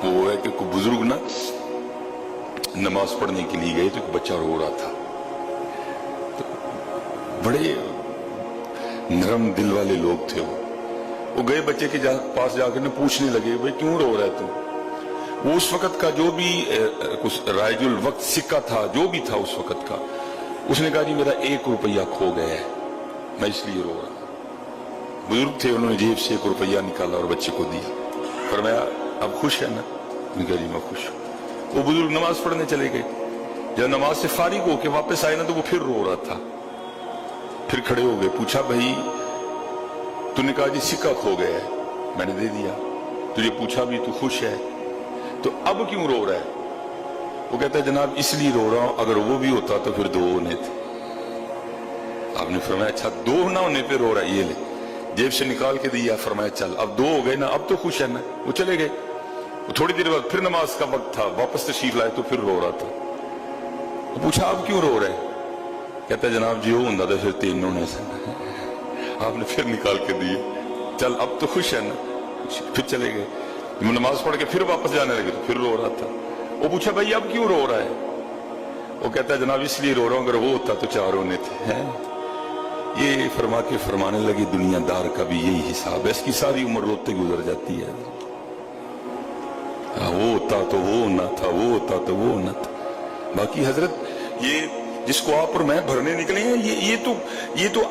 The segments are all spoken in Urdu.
وہ ہے کہ کوئی بزرگ نا نماز پڑھنے کے لیے گئے تو ایک بچہ رو رہا تھا، تو بڑے نرم دل والے لوگ تھے، وہ گئے بچے کے پاس جا کر پوچھنے لگے بھائی کیوں رو رہا ہے تو؟ وہ اس وقت کا جو بھی رائج الوقت سکہ تھا، جو بھی تھا اس وقت کا، اس نے کہا جی میرا 1 روپیہ کھو گیا ہے، میں اس لیے رو رہا ہوں۔ بزرگ تھے، انہوں نے جیب سے 1 روپیہ نکالا اور بچے کو دیا، فرمایا اب خوش ہے نا؟ میں کہا جی میں خوش ہوں۔ وہ بزرگ نماز پڑھنے چلے گئے، جب نماز سے فارغ ہو کے واپس آئے نا تو وہ پھر رو رہا تھا، پھر کھڑے ہو گئے، پوچھا بھائی تو نے کہا جی سکہ کھو گیا ہے، میں نے دے دیا، تجھے پوچھا بھی تو خوش ہے، تو اب کیوں رو رہا ہے؟ وہ کہتا ہے جناب اس لیے رو رہا ہوں، اگر وہ بھی ہوتا تو پھر 2 ہونے تھے۔ آپ نے فرمایا اچھا 2 نہ ہونے پہ رو رہا ہے، یہ لے، جیب سے نکال کے دیا، فرمایا چل اب 2 ہو گئے نا، اب تو خوش ہے نا۔ وہ چلے گئے، وہ تھوڑی دیر بعد پھر نماز کا وقت تھا، واپس تشریف لائے تو پھر رو رہا تھا۔ وہ پوچھا اب کیوں رو رہا ہے؟ کہتا ہے جناب جی وہ ہوں تھا پھر 3 ہونے سے۔ آپ نے پھر نکال کے دیے، چل اب تو خوش ہے نا، پھر چلے گئے، نماز پڑھ کے پھر واپس جانے لگے تو پھر رو رہا تھا۔ وہ پوچھا بھائی اب کیوں رو رہا ہے؟ وہ کہتا ہے جناب اس لیے رو رہا ہوں، اگر وہ ہوتا تو 4 ہونے تھے۔ یہ فرما کے فرمانے لگے دنیا دار کا بھی یہی حساب ہے، اس کی ساری عمر روتے گزر جاتی ہے، وہ ہوتا تو وہ نہ تھا، وہ ہوتا تو وہ نہ تھا۔ باقی حضرت یہ جس کو آپ اور میں بھرنے نکلے ہیں، یہ تو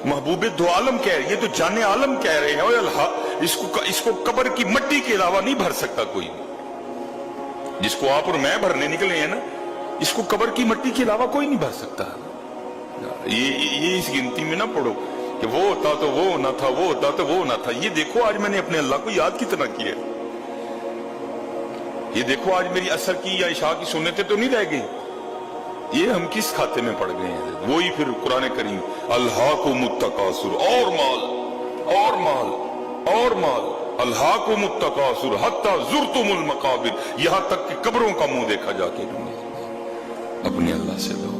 محبوب دو عالم کہہ رہے ہیں، یہ تو جان عالم کہہ رہے ہیں، اوے اللہ اس کو قبر کی مٹی کے علاوہ نہیں بھر سکتا کوئی۔ جس کو آپ اور میں بھرنے نکلے ہیں نا، اس کو قبر کی مٹی کے علاوہ کوئی نہیں بھر سکتا۔ یہ اس گنتی میں نہ پڑھو کہ وہ ہوتا تو وہ نہ تھا، وہ ہوتا تو وہ نہ تھا۔ یہ دیکھو آج میں نے اپنے اللہ کو یاد کتنا کیا ہے، یہ دیکھو آج میری عصر کی یا عشاء کی سنتیں تو نہیں رہ گئی، یہ ہم کس کھاتے میں پڑ گئے ہیں؟ وہی پھر قرآن کریم الہاکم التکاثر، اور مال اور مال اور مال، الہاکم التکاثر حتی زرتم المقابر، یہاں تک کہ قبروں کا منہ دیکھا جا کے۔ اپنے اللہ سے لو۔